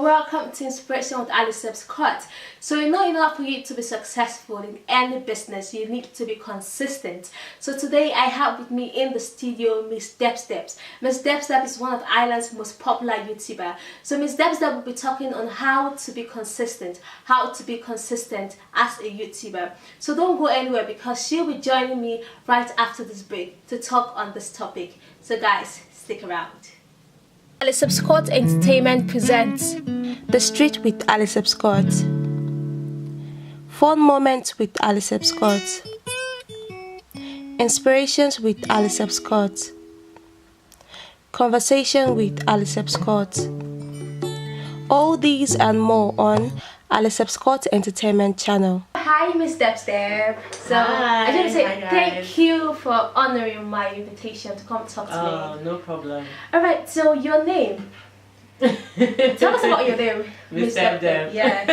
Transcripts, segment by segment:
welcome to Inspiration with Alisebh. So in order for you to be successful in any business, you need to be consistent. So today I have with me in the studio MsDebDeb. MsDebDeb is one of Ireland's most popular YouTuber. So MsDebDeb will be talking on how to be consistent as a YouTuber. So don't go anywhere because she'll be joining me right after this break to talk on this topic. So guys, stick around. Alisebh Entertainment presents The Street with Alisebh. Fun moments with Alisebh. Inspirations with Alisebh. Conversation with Alisebh. All these and more on Alisebh Entertainment channel. Hi, MsDebDeb. So hi, I just want to say hi thank you for honoring my invitation to come talk to me. Oh, no problem. Alright, so your name. Tell us about your name. MsDebDeb. Yeah.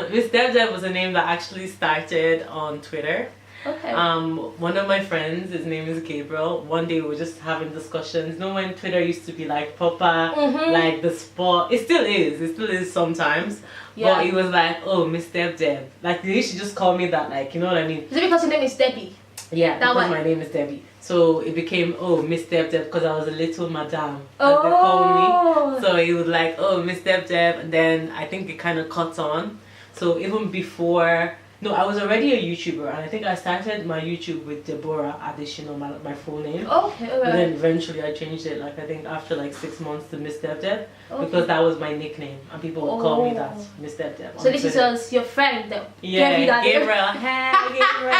MsDebDeb was a name that actually started on Twitter. Okay. One of my friends, his name is Gabriel. One day we were just having discussions. You know when Twitter used to be like proper, like the sport. It still is sometimes. Yeah. But he was like, oh, MsDebDeb. Like they used to just call me that, like, you know what I mean? Is it because your name is Debbie? Yeah, because my name is Debbie. So it became, oh, MsDebDeb, because I was a little madame, as they call me. So he was like, oh, MsDebDeb, and then I think it kind of caught on. So even before, no, I was already a YouTuber, and I think I started my YouTube with Deborah additional my full name. Okay, okay. But then eventually I changed it, like I think after like 6 months to MsDebDeb, because that was my nickname, and people would call me that, MsDebDeb. So this is your friend that gave you that Gabriel. Hey, Gabriel.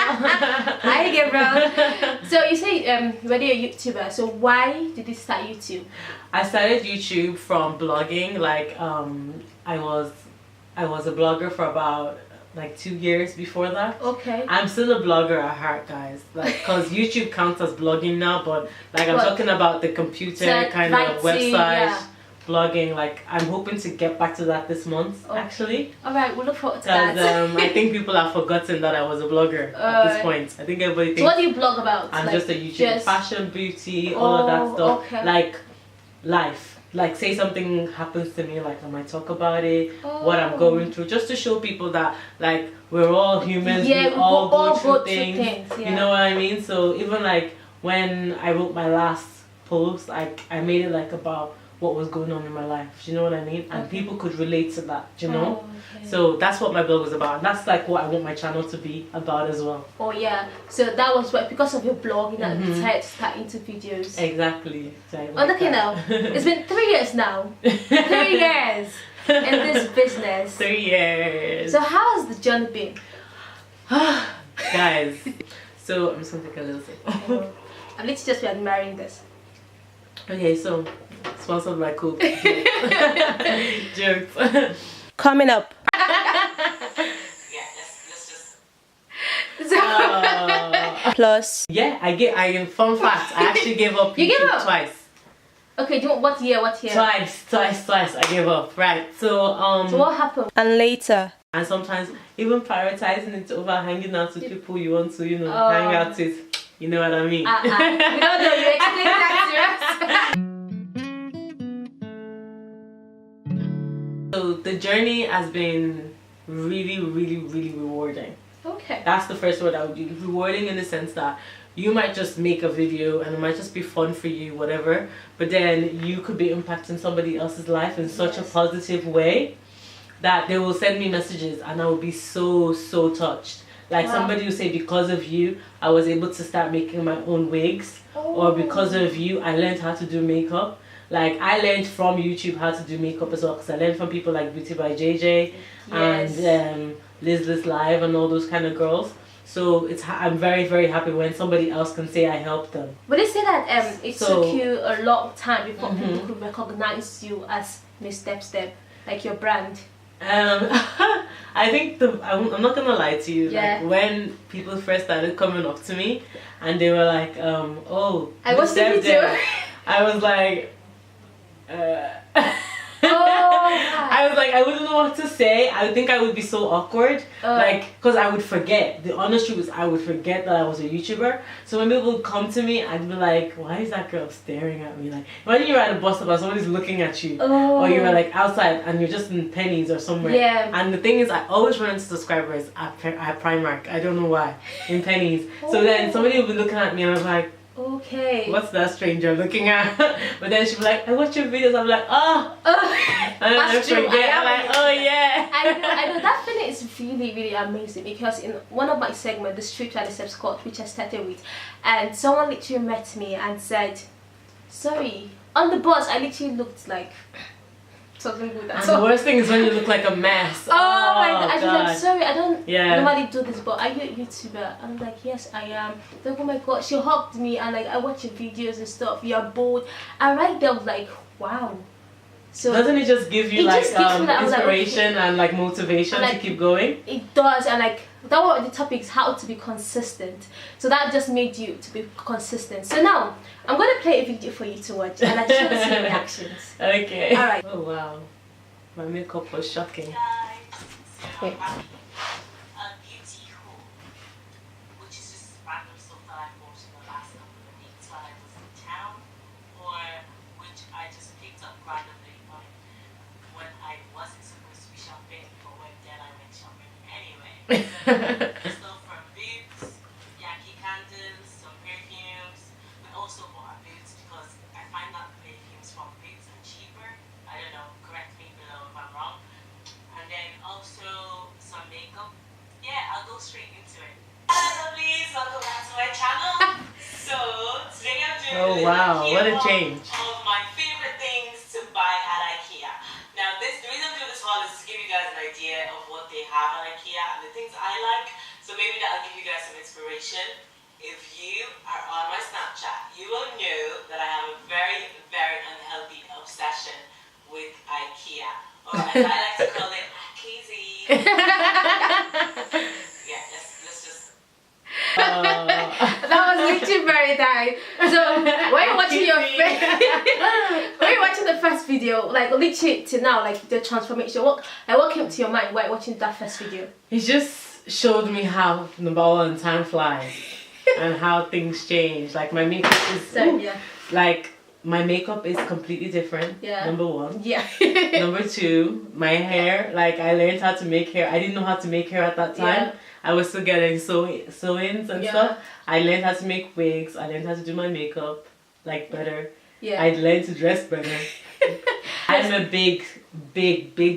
Hi, Gabriel. So you say already a YouTuber. So why did you start YouTube? I started YouTube from blogging. Like I was a blogger for about like 2 years before that. Okay. I'm still a blogger at heart, guys. Like, cause YouTube counts as blogging now, but like I'm talking about the computer kind of website blogging. Like I'm hoping to get back to that this month, actually. All right, we'll look forward to that. I think people have forgotten that I was a blogger at this point. I think everybody thinks. So what do you blog about? I'm like, just a YouTuber, fashion, beauty, all of that stuff. Okay. Like life. Like say something happens to me, like I might talk about it, what I'm going through, just to show people that like we're all humans, we all go through things. You know what I mean? So even like when I wrote my last post, like I made it like about what was going on in my life. Do you know what I mean? And people could relate to that, do you know? So that's what my blog was about, and that's like what I want my channel to be about as well. Oh yeah, so that was what, because of your blog, you decided to start into videos. Exactly. Okay, now it's been 3 years now. 3 years in this business. 3 years. So how has the journey been? Guys, so I'm just gonna take a little sip. I'm literally just admiring this. Okay, so sponsored by Coke. Jokes. Coming up. Plus. Yeah, fun fact, I actually gave up YouTube twice. Okay, what year? Twice I gave up, right. So so what happened? And later. And sometimes even prioritizing it over hanging out with people you want to, hang out with. You know what I mean? We don't know, you explain that to us. So the journey has been really, really, really rewarding. Okay. That's the first word I would use. Rewarding in the sense that you might just make a video and it might just be fun for you, whatever, but then you could be impacting somebody else's life in such a positive way that they will send me messages and I will be so touched. Like somebody will say, because of you, I was able to start making my own wigs. Or because of you, I learned how to do makeup. Like I learned from YouTube how to do makeup as well, because I learned from people like Beauty by JJ and Liz Live and all those kind of girls. So I'm very, very happy when somebody else can say I helped them. But they say that it took you a long time before people could recognize you as MsDebDeb, like your brand. I think I'm not gonna lie to you. Like when people first started coming up to me and they were like, oh, I watched the video. I was like, I I was like, I wouldn't know what to say. I think I would be so awkward. Because I would forget. The honest truth is I would forget that I was a YouTuber. So when people would come to me, I'd be like, why is that girl staring at me? Like, imagine you're at a bus stop and somebody's looking at you. Or you're like outside and you're just in Pennies or somewhere. Yeah. And the thing is, I always run into subscribers at Primark. I don't know why. In Pennies. So then somebody would be looking at me and I was like, okay, what's that stranger looking at? But then she'd be like, I watch your videos. I'm like, oh. And then I forget. I'm like, oh yeah. I know that feeling is really, really amazing, because in one of my segments, the Street Alisebh Court, which I started with, and someone literally met me and said, sorry, on the bus I literally looked like something good. And the worst thing is when you look like a mess. Oh my god. I was God. like, sorry, I don't normally do this, but are you a YouTuber? I'm like, yes, I am. Like, oh my god, she hugged me and like, I watch your videos and stuff, you're bold. And right there I was like, wow. So doesn't it just give you like inspiration and like motivation to keep going? It does. And like, that was the topic, is how to be consistent. So that just made you to be consistent. So now I'm gonna play a video for you to watch, and I just want to see your reactions. Okay. Alright. Oh wow, my makeup was shocking. Okay. Stuff from Boots, Yankee candles, some perfumes. We also bought Boots because I find that perfumes from Boots are cheaper. I don't know, correct me below if I'm wrong. And then also some makeup. Yeah, I'll go straight into it. Hello lovelies, welcome back to my channel. So today I'm doing what a change. Of my favorite things to buy at IKEA. Now the reason I'm doing this haul is to give you guys an idea of what they have at IKEA and the things I like. So maybe that'll give you guys some inspiration. If you are on my Snapchat, you will know that I have a very, very unhealthy obsession with IKEA. Or as I like to call it, Keezy. Yeah, let's just... That was literally very tight. So when you're watching when you're watching the first video, like literally to now, like the transformation, what came to your mind while watching that first video? It just showed me how, number one, time flies and how things change. Like my makeup is like my makeup is completely different. Yeah. Number one. Yeah. Number two, my hair. Like I learned how to make hair. I didn't know how to make hair at that time. Yeah. I was still getting sew-ins and stuff. I learned how to make wigs. I learned how to do my makeup like better. Yeah. I learned to dress better. I'm a big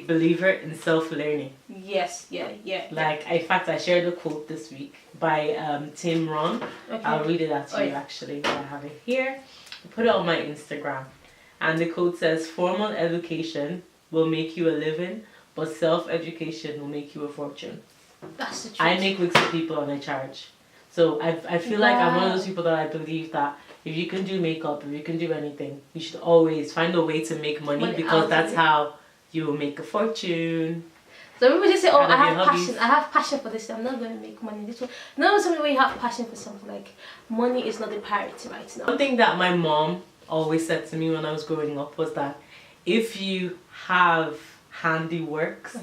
believer in self-learning. Yes, yeah. Like, in fact, I shared a quote this week by Tim Ron. Okay. I'll read it out to you actually. I have it here. I put it on my Instagram. And the quote says, formal education will make you a living, but self-education will make you a fortune. That's the truth. I make wigs for people and I charge. So I feel like I'm one of those people that I believe that if you can do makeup, if you can do anything, you should always find a way to make money because that's how you will make a fortune. So people just say, oh, I have passion for this, I'm not going to make money this way. No, something when you have passion for something, like money is not the priority right now. One thing that my mom always said to me when I was growing up was that if you have handiworks,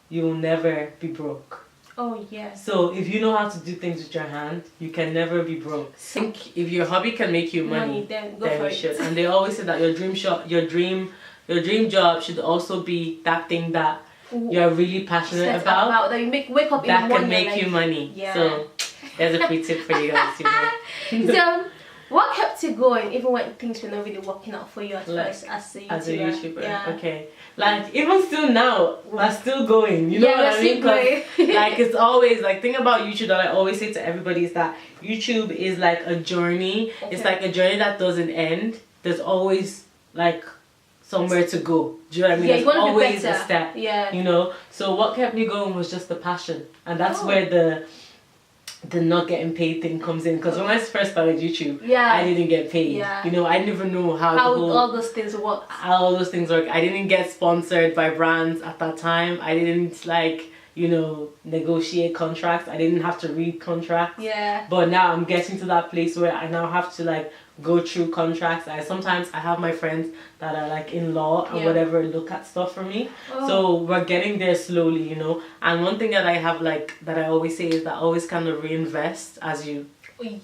you'll never be broke. Oh yeah. So if you know how to do things with your hand, you can never be broke. I think if your hobby can make you money, then go for it. Should. And they always say that your dream job should also be that thing that you're really passionate about. That you wake up in the morning. That can make you money. Yeah. So there's a free tip for you guys. So what kept you going even when things were not really working out for you at first as a YouTuber? Yeah. Okay. Like even still now, we're still going. You know what I mean? Like it's always like thing about YouTube that I always say to everybody is that YouTube is like a journey. Okay. It's like a journey that doesn't end. There's always like somewhere to go. Do you know what I mean? Yeah, There's always a step. Yeah. You know? So what kept me going was just the passion. And that's where the not getting paid thing comes in, because when I first started YouTube, I didn't get paid. You know, I didn't even know how all those things work. How all those things work. I didn't get sponsored by brands at that time. I didn't like, you know, negotiate contracts. I didn't have to read contracts. Yeah. But now I'm getting to that place where I now have to like go through contracts. Sometimes I have my friends that are like in law and whatever look at stuff for me. So we're getting there slowly, you know. And one thing that I have like that I always say is that always kind of reinvest as you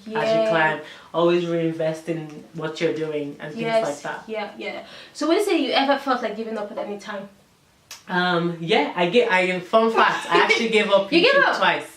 climb. Always reinvest in what you're doing and things like that. Yeah. So would you say you ever felt like giving up at any time? Fun fact, I actually gave up YouTube twice.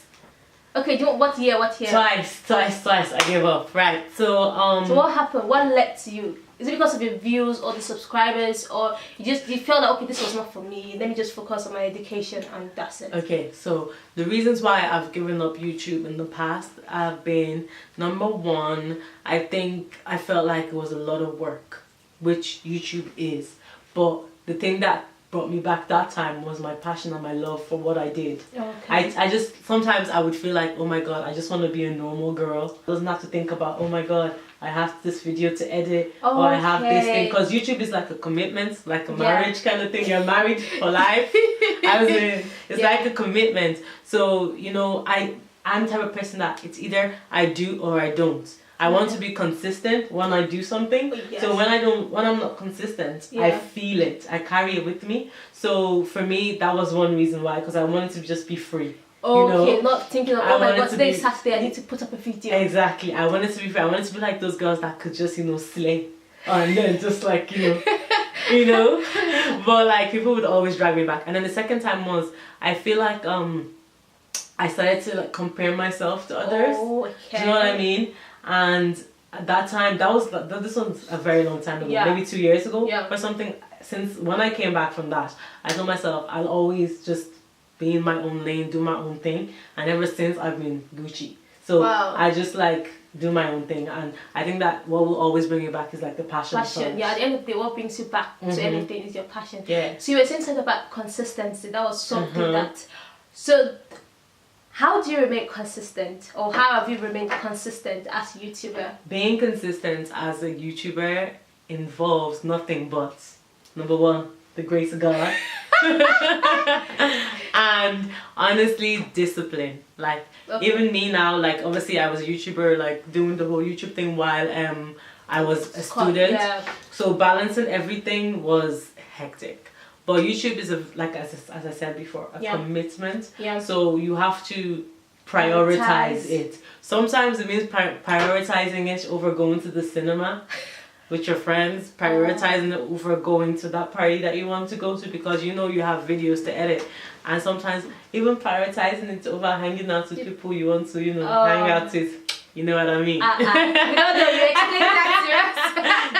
Okay, what year? Twice I gave up, right. So what happened? What led to you? Is it because of your views or the subscribers, or you felt that, okay, this was not for me, let me just focus on my education and that's it? Okay, so the reasons why I've given up YouTube in the past have been, number one, I think I felt like it was a lot of work, which YouTube is, but the thing that brought me back that time was my passion and my love for what I did. Okay. I just, sometimes I would feel like, oh my god, I just want to be a normal girl. Doesn't have to think about, oh my god, I have this video to edit, or I have this thing, because YouTube is like a commitment, like a marriage kind of thing. You're married for life. It's like a commitment. So, you know, I'm the type of person that it's either I do or I don't. I want to be consistent when I do something. So when I'm not consistent, I feel it. I carry it with me. So for me, that was one reason why, because I wanted to just be free. Okay, you know? Not thinking of, oh my god, today is Saturday, I need to put up a video. Exactly. I wanted to be free. I wanted to be like those girls that could just, you know, slay. And then just like, you know. But like people would always drag me back. And then the second time was, I feel like I started to like compare myself to others. Do you know what I mean? And at that time, this one's a very long time ago, maybe 2 years ago or something. Since when I came back from that, I told myself I'll always just be in my own lane, do my own thing. And ever since, I've been Gucci. So I just like do my own thing. And I think that what will always bring you back is like the passion. Yeah, at the end of the day, what brings you back to anything is your passion. Yeah. So you were saying something about consistency. That was something that... So... How do you remain consistent, or how have you remained consistent as a YouTuber? Being consistent as a YouTuber involves nothing but, number one, the grace of God. And honestly, discipline. Like even me now, like obviously I was a YouTuber, like doing the whole YouTube thing while I was a student. So balancing everything was hectic. But YouTube is as I said before, a commitment. So you have to prioritize it. Sometimes it means prioritizing it over going to the cinema with your friends, prioritizing it over going to that party that you want to go to because you know you have videos to edit. And sometimes even prioritizing it over hanging out with people you want to, you know, hang out with. You know what I mean? You explain that to us.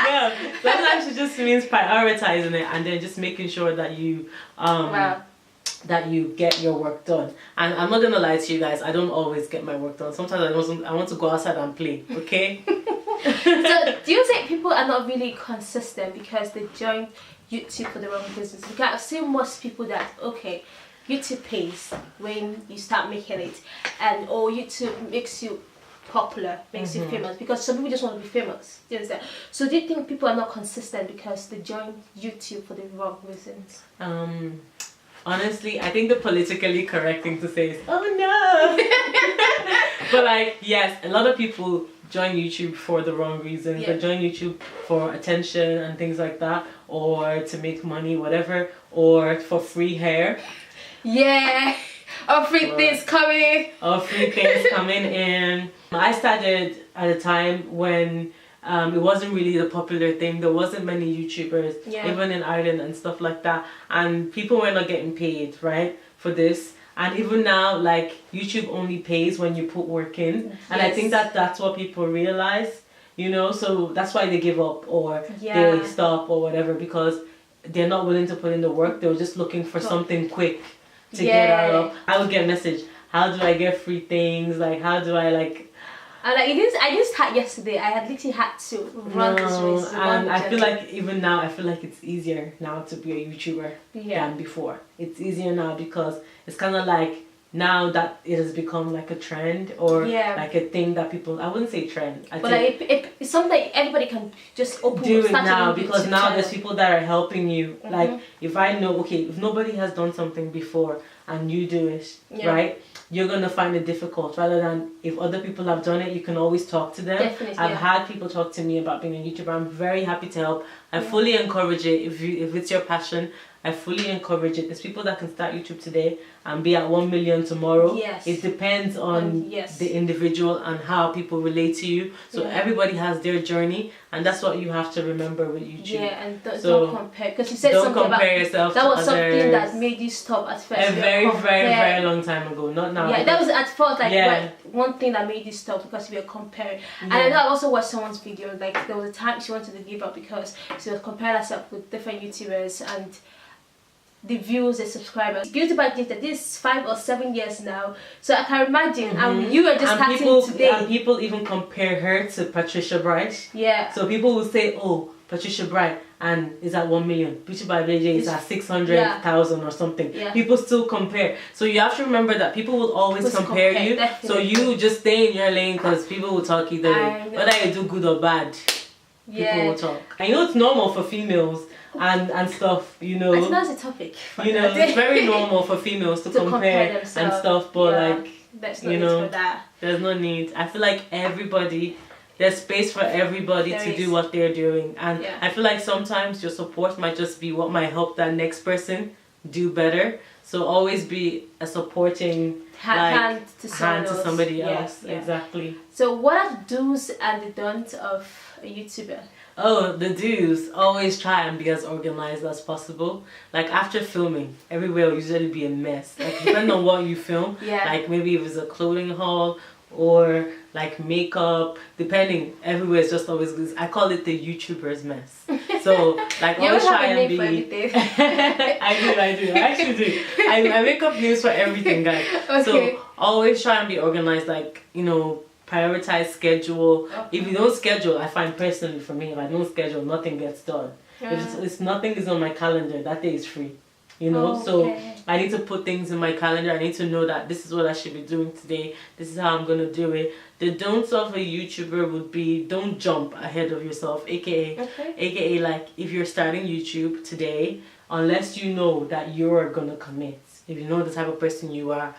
Yeah, sometimes it just means prioritizing it and then just making sure that you that you get your work done. And I'm not gonna lie to you guys, I don't always get my work done. Sometimes I want to go outside and play. Okay. So do you think people are not really consistent because they join YouTube for the wrong business? Because I've seen most people that YouTube pays when you start making it, and YouTube makes you popular, makes you famous, because some people just want to be famous. Do you understand? So do you think people are not consistent because they join YouTube for the wrong reasons? Honestly, I think the politically correct thing to say is, oh no. But like, yes, a lot of people join YouTube for the wrong reasons. They join YouTube for attention and things like that, or to make money, whatever, or for free hair. Yeah. Or free things coming. Or free things coming in. I started at a time when it wasn't really the popular thing. There wasn't many YouTubers, even in Ireland and stuff like that. And people were not getting paid, right, for this. And even now, like, YouTube only pays when you put work in. And I think that that's what people realize, you know. So that's why they give up or they stop or whatever, because they're not willing to put in the work. They're just looking for something quick to get out of. I would get a message, how do I get free things? Like, how do I like... And like, I didn't start yesterday. I had literally had to run this race. And I feel like even now, I feel like it's easier now to be a YouTuber than before. It's easier now because it's kind of like now that it has become like a trend or like a thing that people, I wouldn't say trend. But like it's something that everybody can just do it now, because now there's people that are helping you. Like if I know, okay, if nobody has done something before, and you do it, right? You're gonna find it difficult, rather than if other people have done it, you can always talk to them. Definitely, I've had people talk to me about being a YouTuber. I'm very happy to help. I fully encourage it. If it's your passion, I fully encourage it. There's people that can start YouTube today and be at 1 million tomorrow. Yes. It depends on the individual and how people relate to you. So everybody has their journey, and that's what you have to remember with YouTube. Yeah, and don't compare, because you said don't something compare about yourself that to was something others. that made you stop at first. A very long time ago, not now. Yeah, that was at first like one thing that made you stop, because we were comparing. And I know I also watched someone's video, like there was a time she wanted to give up because she was comparing herself with different YouTubers and the views, the subscribers. Beauty by Glitter, this is 5 or 7 years now, so I can imagine. You were just starting today. And people even compare her to Patricia Bright. Yeah. So people will say, oh, Patricia Bright and is at 1 million. Beauty by Glitter is at 600,000 or something. Yeah. People still compare. So you have to remember that people will always compare you. Definitely. So you just stay in your lane, because people will talk either way. Whether you do good or bad, people will talk. I know it's normal for females and stuff, you know. I think that's a topic. You know, it's very normal for females to compare and stuff, but like, there's no need for that. There's no need. I feel like there's space for everybody to do what they're doing, and I feel like sometimes your support might just be what might help that next person do better. So always be a supporting hand to somebody else. Exactly. So what are the do's and the don'ts of a YouTuber? Oh, the do's: always try and be as organized as possible. Like after filming, everywhere will usually be a mess. Like depending on what you film, like maybe if it's a clothing haul or like makeup, depending, everywhere is just always good. I call it the YouTuber's mess. So like always try and be. I do. I actually do. I make up names for everything, guys. So always try and be organized. Like, you know, prioritize schedule. If you don't schedule, I find personally for me, if I don't schedule, nothing gets done. If nothing is on my calendar, that day is free. You know, so I need to put things in my calendar. I need to know that this is what I should be doing today. This is how I'm gonna do it. The don'ts of a YouTuber would be: don't jump ahead of yourself, aka like if you're starting YouTube today, unless you know that you're gonna commit, if you know the type of person you are,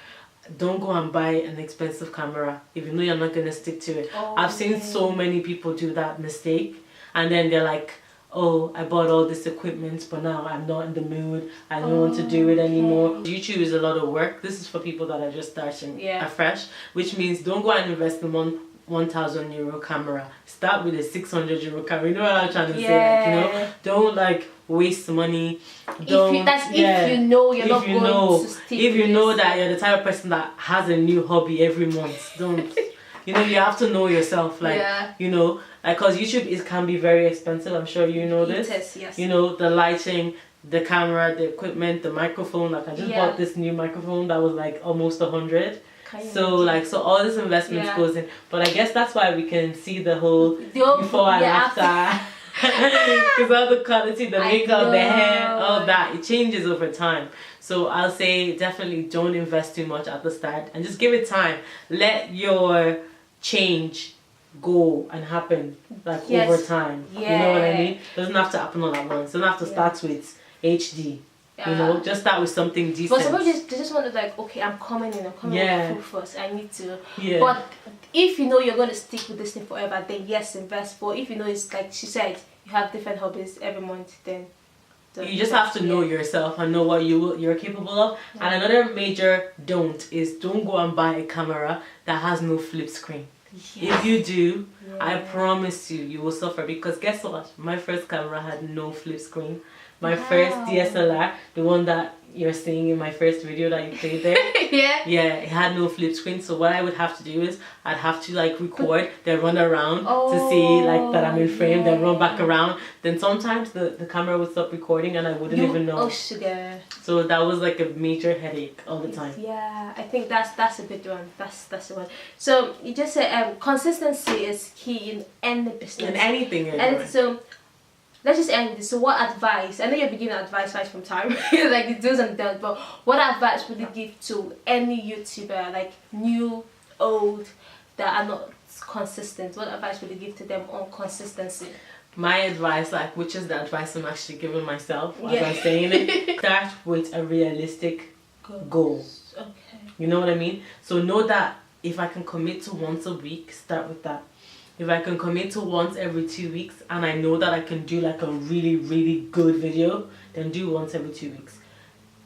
don't go and buy an expensive camera if you know you're not gonna stick to it. I've seen so many people do that mistake, and then they're like, oh, I bought all this equipment, but now I'm not in the mood. I don't want to do it anymore. YouTube is a lot of work. This is for people that are just starting afresh, which means don't go and invest in €1,000 camera. Start with a €600 camera. You know what I'm trying to say? Like, you know, don't like waste money. Don't, if you know you're not going to stick. If you know that you're the type of person that has a new hobby every month, don't. You know, you have to know yourself, like, you know, like, because YouTube can be very expensive. I'm sure you know this. It is, yes. You know, the lighting, the camera, the equipment, the microphone. Like, I just bought this new microphone that was like almost 100. So like, so all this investment goes in. But I guess that's why we can see the whole before and after. Because all the quality, the makeup, the hair, all that, it changes over time. So I'll say definitely don't invest too much at the start, and just give it time. Let your change go and happen like over time. You know what I mean? Doesn't have to happen all at once. Doesn't have to start with HD. You know, just start with something decent. But suppose they just want to like, okay, I'm coming with full force. I need to. But if you know you're going to stick with this thing forever, then yes, invest. But if you know it's like she said, you have different hobbies every month, then you just have to know yourself and know what you're capable of. And another major don't is don't go and buy a camera that has no flip screen. If you do, I promise you will suffer, because guess what? My first camera had no flip screen. My first DSLR, the one that you're seeing in my first video that you played there, it had no flip screen. So what I would have to do is I'd have to like record, then run around to see like that I'm in frame, then run back around. Then sometimes the camera would stop recording and I wouldn't even know. Oh sugar. So that was like a major headache all the time. Yeah, I think that's a good one. That's the one. So you just said consistency is key in any business. In anything. And so let's just end this. So what advice, I know you're giving advice right from time, like the do's and don'ts, but what advice would you give to any YouTuber, like new, old, that are not consistent? What advice would you give to them on consistency? My advice, like, which is the advice I'm actually giving myself as I'm saying it, start with a realistic goal. Okay. You know what I mean? So know that if I can commit to once a week, start with that. If I can commit to once every 2 weeks and I know that I can do like a really, really good video, then do once every 2 weeks.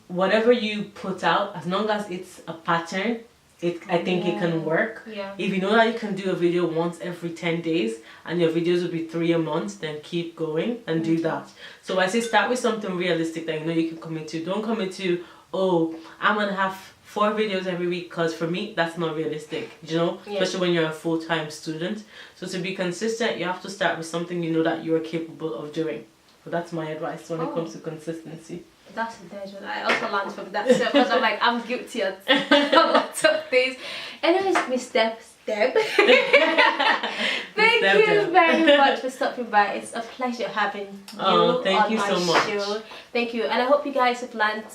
Whatever you put out, as long as it's a pattern, I think it can work. Yeah. If you know that you can do a video once every 10 days and your videos will be 3 a month, then keep going and do that. So I say start with something realistic that you know you can commit to. Don't commit to, oh, I'm going to have 4 videos every week, because for me that's not realistic, you know, especially when you're a full-time student. So to be consistent, you have to start with something you know that you're capable of doing. So that's my advice when it comes to consistency. That's intelligent. I also learned from that because I'm like, I'm guilty of lots of things. Anyways, MsDebDeb, thank you very much for stopping by. It's a pleasure having you thank you on so my much. show. Thank you, and I hope you guys have learned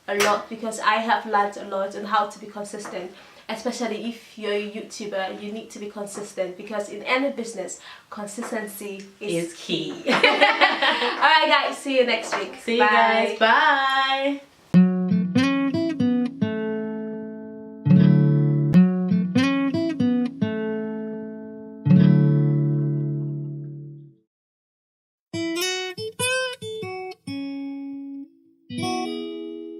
a lot, because I have learned a lot on how to be consistent. Especially if you're a YouTuber, you need to be consistent, because in any business, consistency is key. Alright guys, see you next week. See you guys. Bye.